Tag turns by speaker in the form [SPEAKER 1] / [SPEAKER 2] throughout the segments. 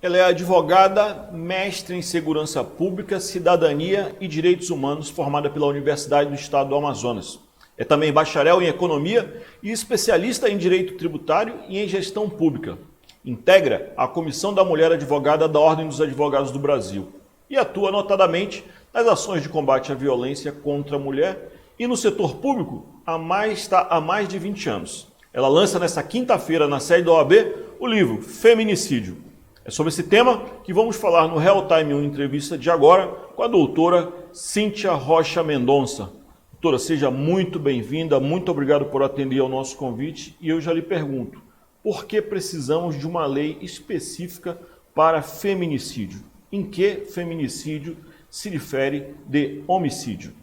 [SPEAKER 1] Ela é advogada, mestre em Segurança Pública, Cidadania e Direitos Humanos, formada pela Universidade do Estado do Amazonas. É também bacharel em Economia e especialista em Direito Tributário e em Gestão Pública. Integra a Comissão da Mulher Advogada da Ordem dos Advogados do Brasil e atua notadamente nas ações de combate à violência contra a mulher e no setor público há mais de 20 anos. Ela lança nesta quinta-feira, na sede da OAB, o livro Feminicídio. É sobre esse tema que vamos falar no Real Time 1 entrevista de agora com a doutora Cíntia Rocha Mendonça. Doutora, seja muito bem-vinda, muito obrigado por atender ao nosso convite e eu já lhe pergunto, por que precisamos de uma lei específica para feminicídio? Em que feminicídio se difere de homicídio?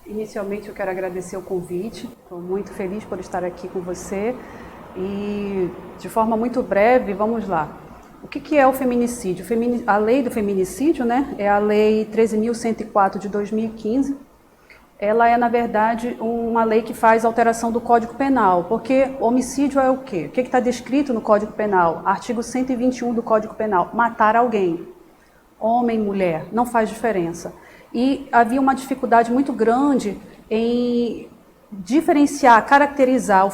[SPEAKER 2] Inicialmente eu quero agradecer o convite, estou muito feliz por estar aqui com você. E, de forma muito breve, vamos lá. O que é o feminicídio? A lei do feminicídio, né, é a Lei 13.104 de 2015. Ela é, na verdade, uma lei que faz alteração do Código Penal, porque homicídio é o quê? O que está descrito no Código Penal? Artigo 121 do Código Penal, matar alguém. Homem, mulher, não faz diferença. E havia uma dificuldade muito grande em diferenciar, caracterizar.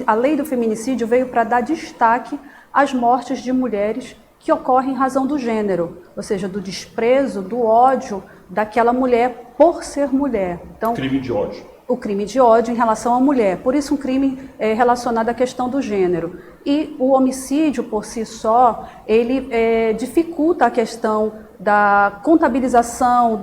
[SPEAKER 2] A lei do feminicídio veio para dar destaque às mortes de mulheres que ocorrem em razão do gênero, ou seja, do desprezo, do ódio daquela mulher por ser mulher. Então,
[SPEAKER 1] crime de ódio.
[SPEAKER 2] O crime de ódio em relação à mulher, por isso um crime relacionado à questão do gênero. E o homicídio por si só, ele dificulta a questão da contabilização,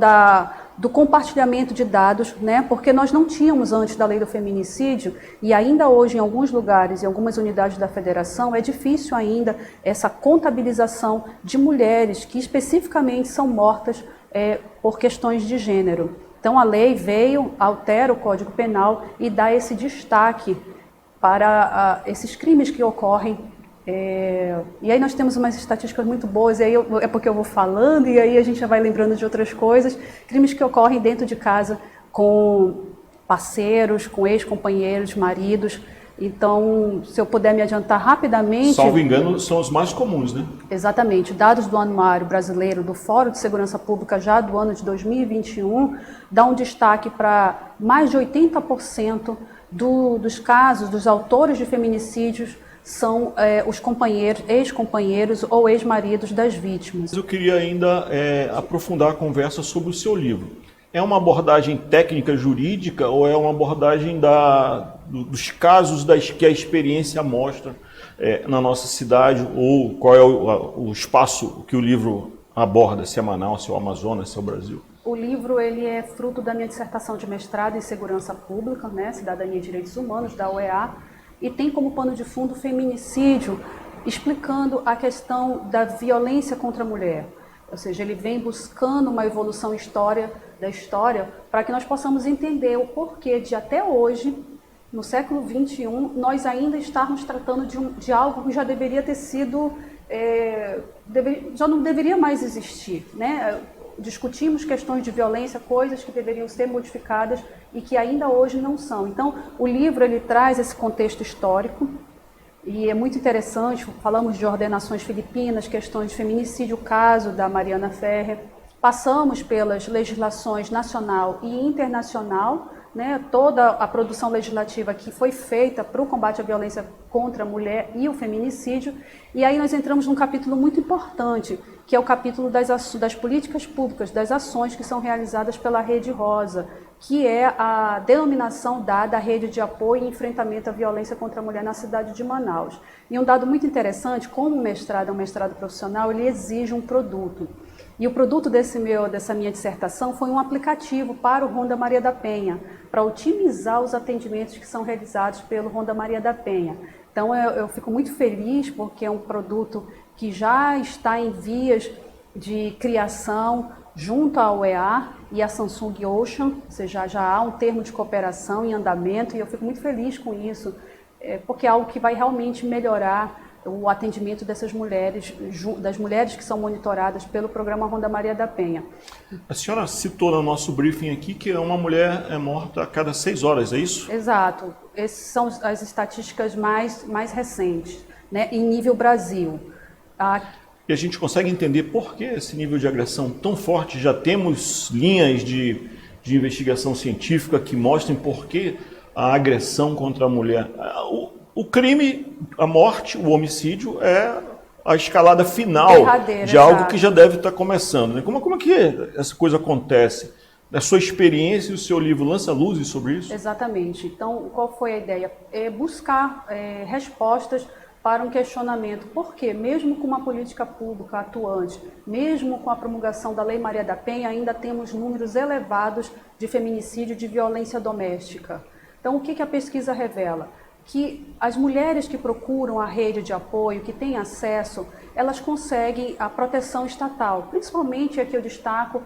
[SPEAKER 2] do compartilhamento de dados, né? Porque nós não tínhamos antes da lei do feminicídio e ainda hoje em alguns lugares, em algumas unidades da federação, é difícil ainda essa contabilização de mulheres que especificamente são mortas por questões de gênero. Então a lei veio, altera o Código Penal e dá esse destaque para esses crimes que ocorrem. E aí nós temos umas estatísticas muito boas, e aí é porque eu vou falando, e aí a gente já vai lembrando de outras coisas, crimes que ocorrem dentro de casa com parceiros, com ex-companheiros, maridos. Então, se eu puder me adiantar rapidamente...
[SPEAKER 1] Salvo engano, são os mais comuns, né?
[SPEAKER 2] Exatamente. Dados do Anuário Brasileiro do Fórum de Segurança Pública, já do ano de 2021, dá um destaque para mais de 80% dos casos, dos autores de feminicídios, são os companheiros, ex-companheiros ou ex-maridos das vítimas.
[SPEAKER 1] Eu queria ainda aprofundar a conversa sobre o seu livro. É uma abordagem técnica jurídica ou é uma abordagem dos casos que a experiência mostra na nossa cidade, ou qual é o espaço que o livro aborda, se é Manaus, se é o Amazonas, se é o Brasil?
[SPEAKER 2] O livro ele é fruto da minha dissertação de mestrado em Segurança Pública, né, Cidadania e Direitos Humanos, da UEA, e tem como pano de fundo o feminicídio, explicando a questão da violência contra a mulher. Ou seja, ele vem buscando uma evolução da história para que nós possamos entender o porquê de até hoje, no século XXI, nós ainda estarmos tratando de algo que já deveria ter sido, já não deveria mais existir, né? Discutimos questões de violência, coisas que deveriam ser modificadas e que ainda hoje não são. Então, o livro ele traz esse contexto histórico e é muito interessante. Falamos de ordenações filipinas, questões de feminicídio, o caso da Mariana Ferrer. Passamos pelas legislações nacional e internacional, né, toda a produção legislativa que foi feita para o combate à violência contra a mulher e o feminicídio. E aí nós entramos num capítulo muito importante, que é o capítulo das políticas públicas, das ações que são realizadas pela Rede Rosa, que é a denominação dada à rede de apoio e enfrentamento à violência contra a mulher na cidade de Manaus. E um dado muito interessante, como o mestrado é um mestrado profissional, ele exige um produto. E o produto dessa minha dissertação foi um aplicativo para o Ronda Maria da Penha, para otimizar os atendimentos que são realizados pelo Ronda Maria da Penha. Então eu fico muito feliz porque é um produto que já está em vias de criação junto à UEA e à Samsung Ocean, ou seja, já há um termo de cooperação em andamento e eu fico muito feliz com isso, porque é algo que vai realmente melhorar o atendimento dessas mulheres, das mulheres que são monitoradas pelo programa Ronda Maria da Penha.
[SPEAKER 1] A senhora citou no nosso briefing aqui que uma mulher é morta a cada 6 horas, é isso?
[SPEAKER 2] Exato. Essas são as estatísticas mais recentes, né, em nível Brasil.
[SPEAKER 1] E a gente consegue entender por que esse nível de agressão tão forte? Já temos linhas de investigação científica que mostrem por que a agressão contra a mulher. O crime, a morte, o homicídio é a escalada final de algo que já deve estar começando. Né? Como é que essa coisa acontece? A sua experiência e o seu livro lança luzes sobre isso?
[SPEAKER 2] Exatamente. Então, qual foi a ideia? É buscar respostas para um questionamento. Por quê? Mesmo com uma política pública atuante, mesmo com a promulgação da Lei Maria da Penha, ainda temos números elevados de feminicídio e de violência doméstica. Então, o que a pesquisa revela? Que as mulheres que procuram a rede de apoio, que têm acesso, elas conseguem a proteção estatal. Principalmente, aqui eu destaco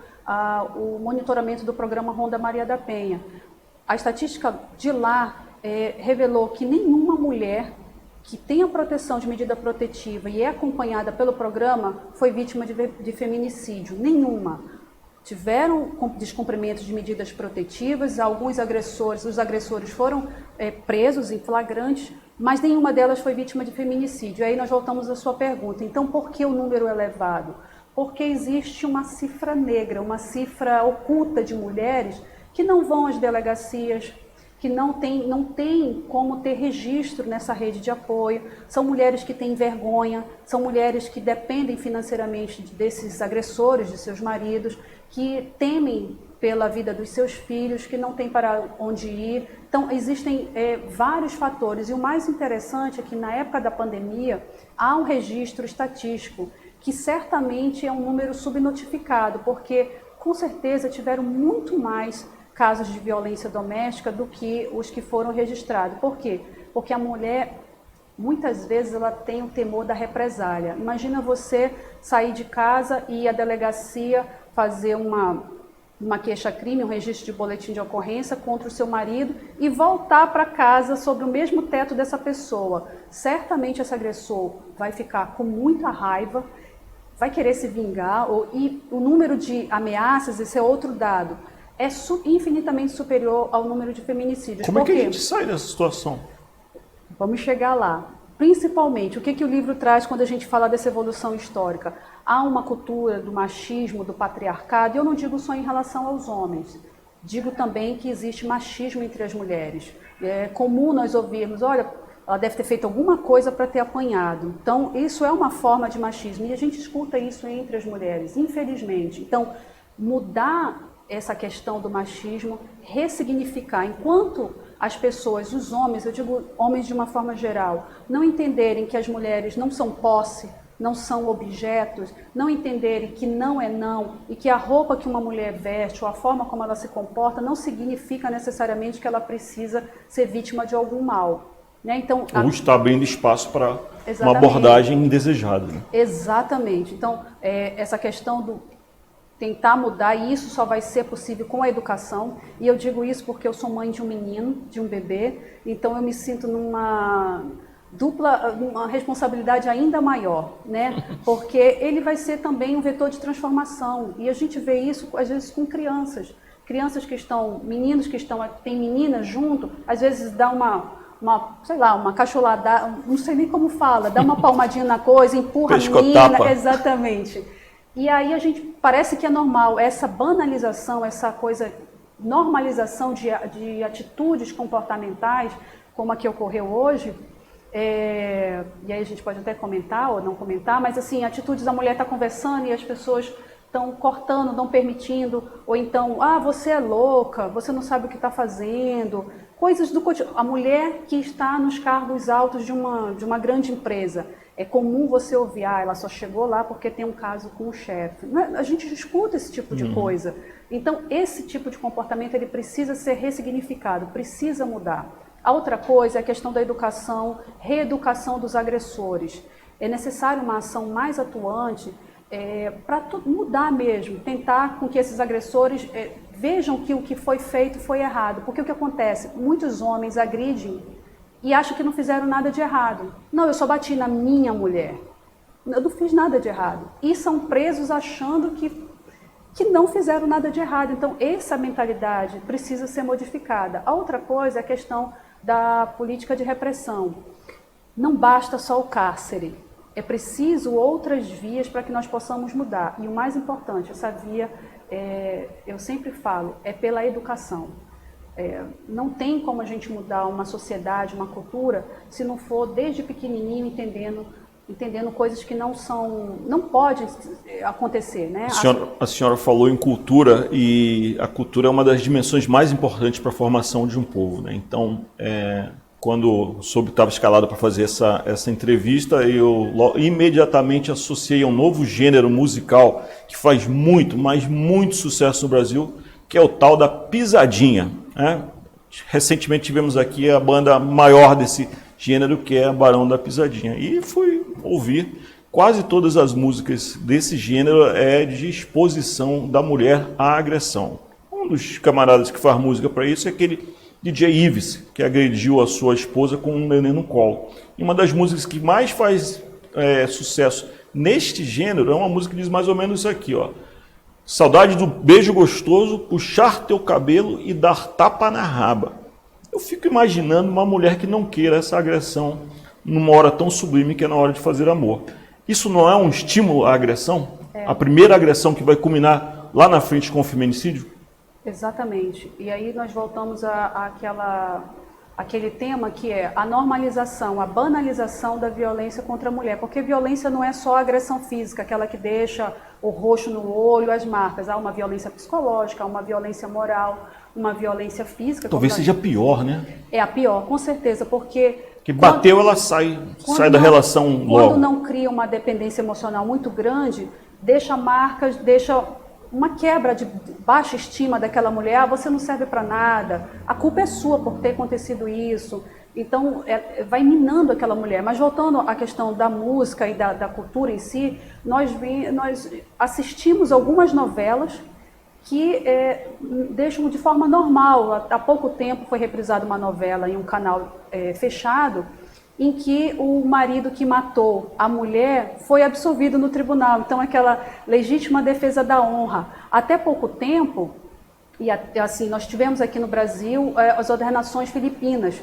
[SPEAKER 2] o monitoramento do programa Ronda Maria da Penha. A estatística de lá revelou que nenhuma mulher que tem a proteção de medida protetiva e é acompanhada pelo programa foi vítima de feminicídio. Nenhuma. Tiveram descumprimento de medidas protetivas, os agressores foram presos em flagrante, mas nenhuma delas foi vítima de feminicídio. Aí nós voltamos à sua pergunta. Então, por que o número é elevado? Porque existe uma cifra negra, uma cifra oculta de mulheres que não vão às delegacias, que não tem como ter registro nessa rede de apoio. São mulheres que têm vergonha, são mulheres que dependem financeiramente desses agressores, de seus maridos, que temem pela vida dos seus filhos, que não têm para onde ir. Então, existem vários fatores. E o mais interessante é que, na época da pandemia, há um registro estatístico, que certamente é um número subnotificado, porque, com certeza, tiveram muito mais casos de violência doméstica do que os que foram registrados. Por quê? Porque a mulher, muitas vezes, ela tem o temor da represália. Imagina você sair de casa e ir à delegacia fazer uma queixa-crime, um registro de boletim de ocorrência contra o seu marido e voltar para casa sobre o mesmo teto dessa pessoa. Certamente esse agressor vai ficar com muita raiva, vai querer se vingar, e o número de ameaças, esse é outro dado, é infinitamente superior ao número de feminicídios.
[SPEAKER 1] Como é que a gente sai dessa situação?
[SPEAKER 2] Vamos chegar lá. Principalmente, o que o livro traz quando a gente fala dessa evolução histórica? Há uma cultura do machismo, do patriarcado, e eu não digo só em relação aos homens. Digo também que existe machismo entre as mulheres. É comum nós ouvirmos, olha, ela deve ter feito alguma coisa para ter apanhado. Então, isso é uma forma de machismo, e a gente escuta isso entre as mulheres, infelizmente. Então, mudar essa questão do machismo, ressignificar, enquanto as pessoas, os homens, eu digo homens de uma forma geral, não entenderem que as mulheres não são posse, não são objetos, não entenderem que não é não, e que a roupa que uma mulher veste ou a forma como ela se comporta não significa necessariamente que ela precisa ser vítima de algum mal. Né? Então,
[SPEAKER 1] ou está abrindo espaço para uma abordagem indesejada. Né?
[SPEAKER 2] Exatamente. Então, essa questão do tentar mudar, e isso só vai ser possível com a educação, e eu digo isso porque eu sou mãe de um menino, de um bebê, então eu me sinto numa uma responsabilidade ainda maior, né? Porque ele vai ser também um vetor de transformação, e a gente vê isso às vezes com crianças que estão, meninos que estão, tem meninas junto, às vezes dá sei lá, uma cacholada, não sei nem como fala, dá uma palmadinha na coisa, empurra a menina, exatamente. E aí a gente parece que é normal, essa banalização, essa coisa, normalização de atitudes comportamentais, como a que ocorreu hoje, e aí a gente pode até comentar ou não comentar, mas assim, atitudes, a mulher está conversando e as pessoas estão cortando, não permitindo, ou então, você é louca, você não sabe o que está fazendo, coisas do cotidiano. A mulher que está nos cargos altos de uma grande empresa, é comum você ouvir, ela só chegou lá porque tem um caso com o chefe. A gente escuta esse tipo de coisa. Então, esse tipo de comportamento ele precisa ser ressignificado, precisa mudar. A outra coisa é a questão da educação, reeducação dos agressores. É necessário uma ação mais atuante para mudar mesmo, tentar com que esses agressores vejam que o que foi feito foi errado. Porque o que acontece? Muitos homens agridem e acham que não fizeram nada de errado. Não, eu só bati na minha mulher. Eu não fiz nada de errado. E são presos achando que não fizeram nada de errado. Então, essa mentalidade precisa ser modificada. A outra coisa é a questão da política de repressão. Não basta só o cárcere. É preciso outras vias para que nós possamos mudar. E o mais importante, essa via, eu sempre falo, é pela educação. Não tem como a gente mudar uma sociedade, uma cultura, se não for desde pequenininho entendendo coisas que não podem acontecer, né?
[SPEAKER 1] A senhora falou em cultura, e a cultura é uma das dimensões mais importantes para a formação de um povo, né? Então, quando soube que estava escalado para fazer essa entrevista, eu imediatamente associei a um novo gênero musical que faz muito, mas muito sucesso no Brasil, que é o tal da pisadinha, né? Recentemente tivemos aqui a banda maior desse gênero, que é a Barão da Pisadinha, e fui ouvir quase todas as músicas desse gênero de exposição da mulher à agressão. Um dos camaradas que faz música para isso é aquele DJ Ives, que agrediu a sua esposa com um neném no colo. E uma das músicas que mais faz sucesso neste gênero é uma música que diz mais ou menos isso aqui, ó. Saudade do beijo gostoso, puxar teu cabelo e dar tapa na raba. Eu fico imaginando uma mulher que não queira essa agressão numa hora tão sublime que é na hora de fazer amor. Isso não é um estímulo à agressão? A primeira agressão que vai culminar lá na frente com o feminicídio?
[SPEAKER 2] Exatamente. E aí nós voltamos àquele tema que é a normalização, a banalização da violência contra a mulher. Porque violência não é só agressão física, aquela que deixa o roxo no olho, as marcas. Há uma violência psicológica, há uma violência moral, uma violência física.
[SPEAKER 1] Talvez seja pior, né?
[SPEAKER 2] É a pior, com certeza, porque...
[SPEAKER 1] Que bateu, ela sai da relação logo.
[SPEAKER 2] Quando não cria uma dependência emocional muito grande, deixa marcas, deixa uma quebra de baixa estima daquela mulher. Você não serve para nada, a culpa é sua por ter acontecido isso. Então, vai minando aquela mulher. Mas voltando à questão da música e da cultura em si, nós assistimos algumas novelas que deixam de forma normal. Há pouco tempo foi reprisada uma novela em um canal fechado, em que o marido que matou a mulher foi absolvido no tribunal. Então, aquela legítima defesa da honra. Até pouco tempo, e assim, nós tivemos aqui no Brasil as ordenações filipinas,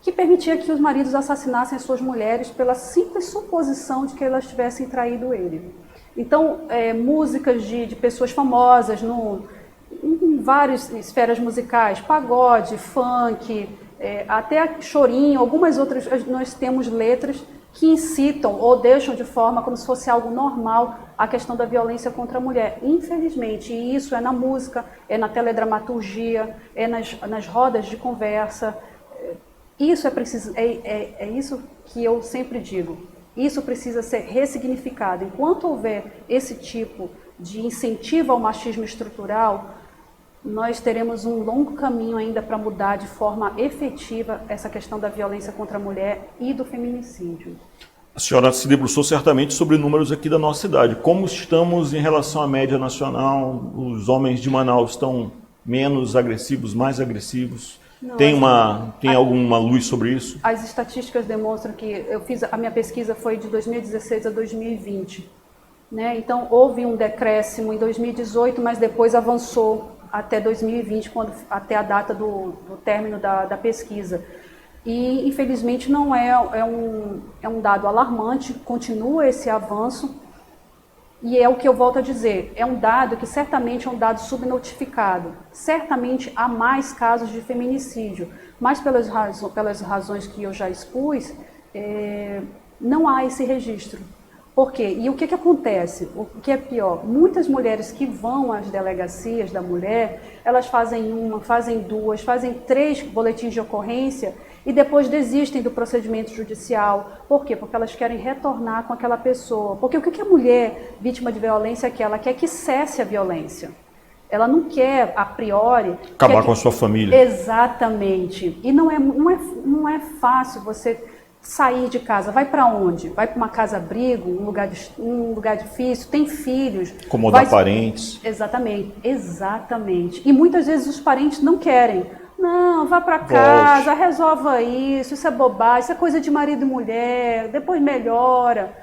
[SPEAKER 2] que permitia que os maridos assassinassem as suas mulheres pela simples suposição de que elas tivessem traído ele. Então, músicas de pessoas famosas em várias esferas musicais, pagode, funk, até chorinho, algumas outras, nós temos letras que incitam ou deixam de forma como se fosse algo normal a questão da violência contra a mulher. Infelizmente, e isso é na música, é na teledramaturgia, é nas rodas de conversa. Isso é isso que eu sempre digo. Isso precisa ser ressignificado. Enquanto houver esse tipo de incentivo ao machismo estrutural, nós teremos um longo caminho ainda para mudar de forma efetiva essa questão da violência contra a mulher e do feminicídio.
[SPEAKER 1] A senhora se debruçou certamente sobre números aqui da nossa cidade. Como estamos em relação à média nacional? Os homens de Manaus estão menos agressivos, mais agressivos?
[SPEAKER 2] Não,
[SPEAKER 1] tem alguma luz sobre isso?
[SPEAKER 2] As estatísticas demonstram que a minha pesquisa foi de 2016 a 2020, né? Então houve um decréscimo em 2018, mas depois avançou até 2020, até a data do término da pesquisa. E infelizmente não é um dado alarmante, continua esse avanço. E é o que eu volto a dizer, é um dado que certamente é um dado subnotificado. Certamente há mais casos de feminicídio, mas pelas razões que eu já expus, não há esse registro. Por quê? E o que acontece? O que é pior? Muitas mulheres que vão às delegacias da mulher, elas fazem uma, fazem duas, fazem 3 boletins de ocorrência e depois desistem do procedimento judicial. Por quê? Porque elas querem retornar com aquela pessoa. Porque o que a mulher vítima de violência quer? Ela quer que cesse a violência. Ela não quer, a priori...
[SPEAKER 1] Acabar com a sua família.
[SPEAKER 2] Exatamente. E não é fácil você sair de casa. Vai para onde? Vai para uma casa-abrigo, um lugar difícil, tem filhos.
[SPEAKER 1] Incomodar parentes.
[SPEAKER 2] Exatamente. E muitas vezes os parentes não querem. Não, vá para casa, resolva isso é bobagem, isso é coisa de marido e mulher, depois melhora.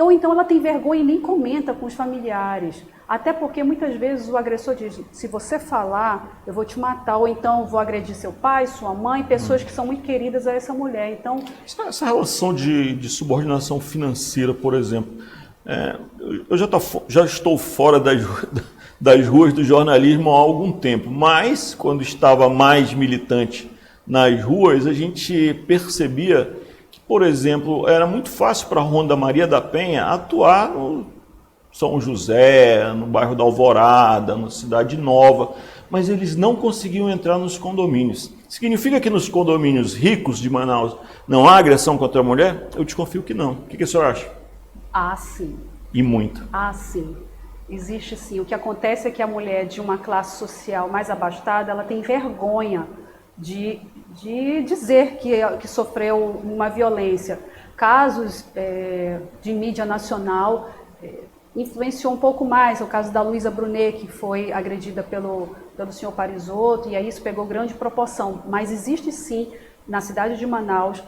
[SPEAKER 2] Ou então ela tem vergonha e nem comenta com os familiares. Até porque muitas vezes o agressor diz, se você falar, eu vou te matar, ou então vou agredir seu pai, sua mãe, pessoas que são muito queridas a essa mulher. Então,
[SPEAKER 1] essa relação de subordinação financeira, por exemplo, eu já estou fora das ruas do jornalismo há algum tempo, mas quando estava mais militante nas ruas, a gente percebia que, por exemplo, era muito fácil para a Ronda Maria da Penha atuar no São José, no bairro da Alvorada, na Cidade Nova, mas eles não conseguiam entrar nos condomínios. Significa que nos condomínios ricos de Manaus não há agressão contra a mulher? Eu desconfio que não. O que a senhora acha?
[SPEAKER 2] ah, sim.
[SPEAKER 1] E muito.
[SPEAKER 2] Ah, sim. Existe sim. O que acontece é que a mulher de uma classe social mais abastada, ela tem vergonha de dizer que sofreu uma violência. Casos de mídia nacional influenciou um pouco mais, o caso da Luísa Brunet, que foi agredida pelo senhor Parisotto, e aí isso pegou grande proporção. Mas existe sim, na cidade de Manaus,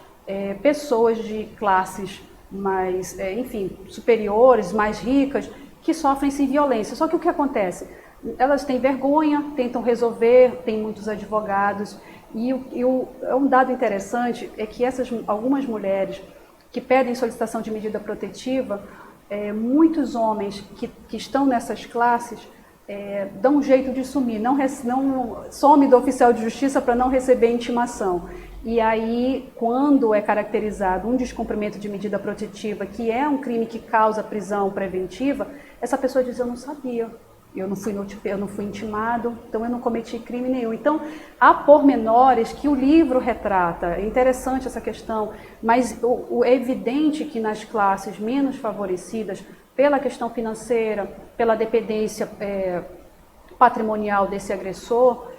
[SPEAKER 2] pessoas de classes mais, enfim, superiores, mais ricas, que sofrem sim violência. Só que o que acontece? Elas têm vergonha, tentam resolver, tem muitos advogados, e um dado interessante é que algumas mulheres que pedem solicitação de medida protetiva, muitos homens que estão nessas classes dão um jeito de sumir, não some do oficial de justiça para não receber intimação. E aí, quando é caracterizado um descumprimento de medida protetiva, que é um crime que causa prisão preventiva, essa pessoa diz, eu não sabia, eu não fui intimado, então eu não cometi crime nenhum. Então, há pormenores que o livro retrata, é interessante essa questão, mas é evidente que nas classes menos favorecidas, pela questão financeira, pela dependência patrimonial desse agressor,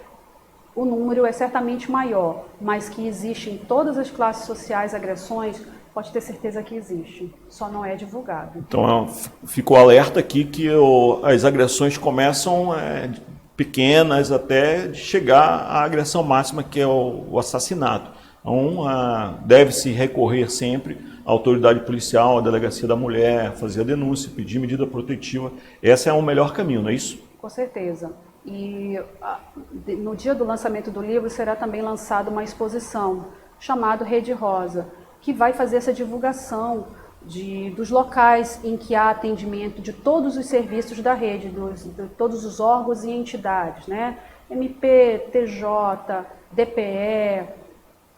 [SPEAKER 2] o número é certamente maior, mas que existe em todas as classes sociais agressões, pode ter certeza que existe, só não é divulgado.
[SPEAKER 1] Então, ficou alerta aqui que as agressões começam pequenas até chegar à agressão máxima, que é o assassinato. Então, deve-se recorrer sempre à autoridade policial, à delegacia da mulher, fazer a denúncia, pedir medida protetiva. Esse é o melhor caminho, não é isso?
[SPEAKER 2] Com certeza. E no dia do lançamento do livro será também lançada uma exposição chamada Rede Rosa, que vai fazer essa divulgação dos locais em que há atendimento de todos os serviços da rede, de todos os órgãos e entidades, né? MP, TJ, DPE,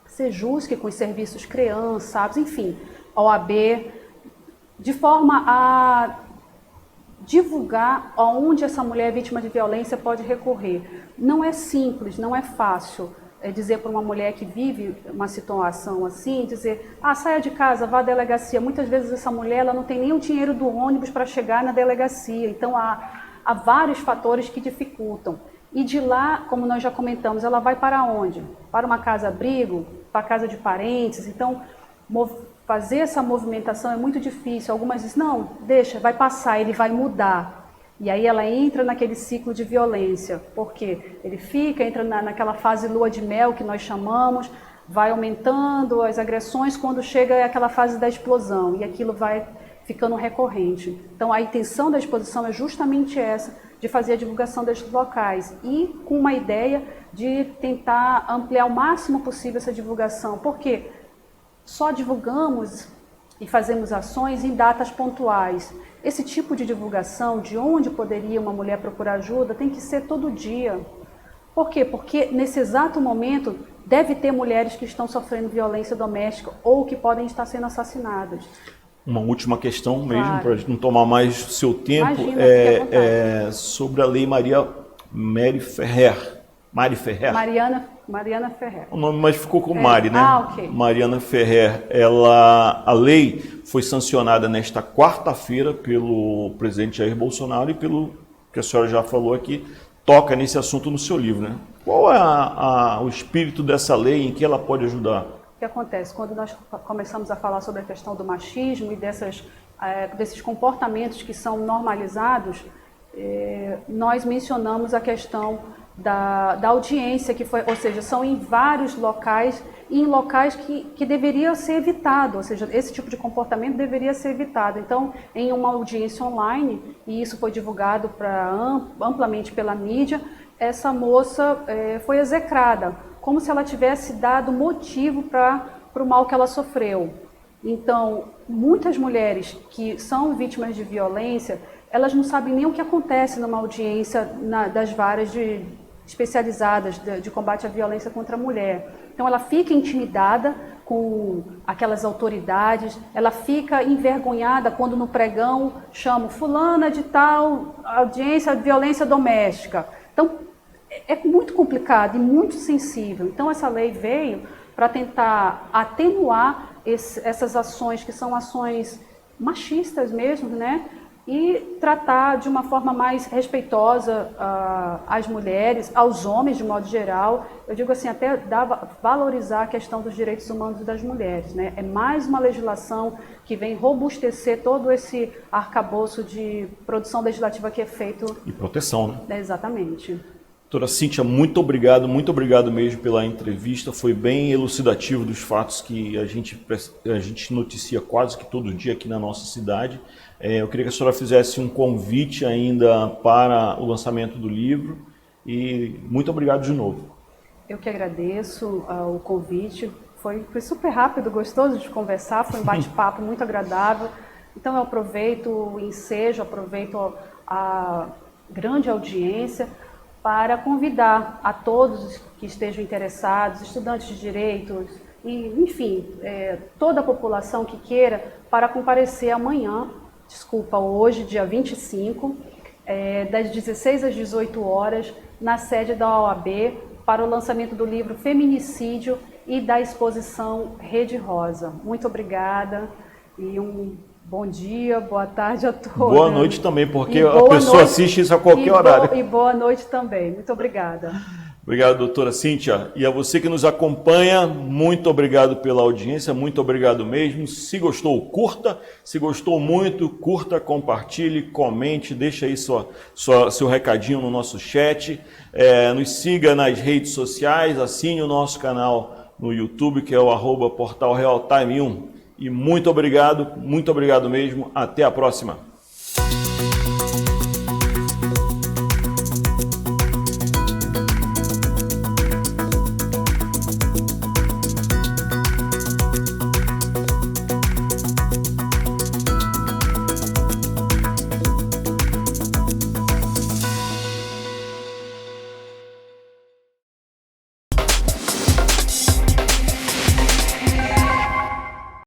[SPEAKER 2] Sejusc com os serviços CREAN, SAPS, enfim, OAB, de forma a divulgar aonde essa mulher vítima de violência pode recorrer. Não é simples, não é fácil dizer para uma mulher que vive uma situação assim, dizer, saia de casa, vá à delegacia. Muitas vezes essa mulher ela não tem nem o dinheiro do ônibus para chegar na delegacia, então há vários fatores que dificultam. E de lá, como nós já comentamos, ela vai para onde? Para uma casa-abrigo, para a casa de parentes. Então, fazer essa movimentação é muito difícil. Algumas dizem, não, deixa, vai passar, ele vai mudar. E aí ela entra naquele ciclo de violência, porque ele entra naquela fase lua de mel que nós chamamos, vai aumentando as agressões, quando chega aquela fase da explosão, e aquilo vai ficando recorrente. Então a intenção da exposição é justamente essa, de fazer a divulgação desses locais, e com uma ideia de tentar ampliar o máximo possível essa divulgação, porque só divulgamos e fazemos ações em datas pontuais. Esse tipo de divulgação, de onde poderia uma mulher procurar ajuda, tem que ser todo dia. Por quê? Porque nesse exato momento deve ter mulheres que estão sofrendo violência doméstica ou que podem estar sendo assassinadas.
[SPEAKER 1] Uma última questão mesmo,
[SPEAKER 2] Claro.
[SPEAKER 1] para a gente não tomar mais seu tempo,
[SPEAKER 2] Imagina, fique à vontade.
[SPEAKER 1] sobre a lei Mari Ferrer.
[SPEAKER 2] Mariana Ferrer.
[SPEAKER 1] O nome, mas ficou com Mari, né?
[SPEAKER 2] Ok.
[SPEAKER 1] Mariana Ferrer. A lei foi sancionada nesta quarta-feira pelo presidente Jair Bolsonaro e pelo que a senhora já falou aqui, toca nesse assunto no seu livro, né? Qual é o espírito dessa lei, em que ela pode ajudar?
[SPEAKER 2] O que acontece? Quando nós começamos a falar sobre a questão do machismo e desses comportamentos que são normalizados, nós mencionamos a questão da audiência, que foi, ou seja, são em vários locais, e em locais que deveria ser evitado, ou seja, esse tipo de comportamento deveria ser evitado. Então, em uma audiência online, e isso foi divulgado amplamente pela mídia, essa moça foi execrada, como se ela tivesse dado motivo para o mal que ela sofreu. Então, muitas mulheres que são vítimas de violência, elas não sabem nem o que acontece numa audiência das varas especializadas de combate à violência contra a mulher. Então, ela fica intimidada com aquelas autoridades, ela fica envergonhada quando no pregão chamam fulana de tal audiência de violência doméstica. Então, é muito complicado e muito sensível. Então, essa lei veio para tentar atenuar essas ações que são ações machistas mesmo, né? E tratar de uma forma mais respeitosa as mulheres, aos homens de modo geral. Eu digo assim, até valorizar a questão dos direitos humanos das mulheres, né? É mais uma legislação que vem robustecer todo esse arcabouço de produção legislativa que é feito.
[SPEAKER 1] E proteção, né?
[SPEAKER 2] Exatamente.
[SPEAKER 1] Doutora Cíntia, muito obrigado mesmo pela entrevista. Foi bem elucidativo dos fatos que a gente noticia quase que todo dia aqui na nossa cidade. Eu queria que a senhora fizesse um convite ainda para o lançamento do livro e muito obrigado de novo.
[SPEAKER 2] Eu que agradeço o convite. Foi super rápido, gostoso de conversar, foi um bate-papo muito agradável. Então eu aproveito o ensejo, aproveito a grande audiência para convidar a todos que estejam interessados, estudantes de direitos, e, enfim, toda a população que queira, para comparecer amanhã, hoje, dia 25, das 16 às 18 horas, na sede da OAB, para o lançamento do livro Feminicídio e da exposição Rede Rosa. Muito obrigada e bom dia, boa tarde a todos.
[SPEAKER 1] Boa noite também, porque a pessoa assiste isso a qualquer horário.
[SPEAKER 2] E boa noite também. Muito obrigada.
[SPEAKER 1] Obrigado, doutora Cíntia. E a você que nos acompanha, muito obrigado pela audiência, muito obrigado mesmo. Se gostou, curta. Se gostou muito, curta, compartilhe, comente, deixa aí seu recadinho no nosso chat. Nos siga nas redes sociais, assine o nosso canal no YouTube, que é o @portalrealtime1. E muito obrigado mesmo. Até a próxima.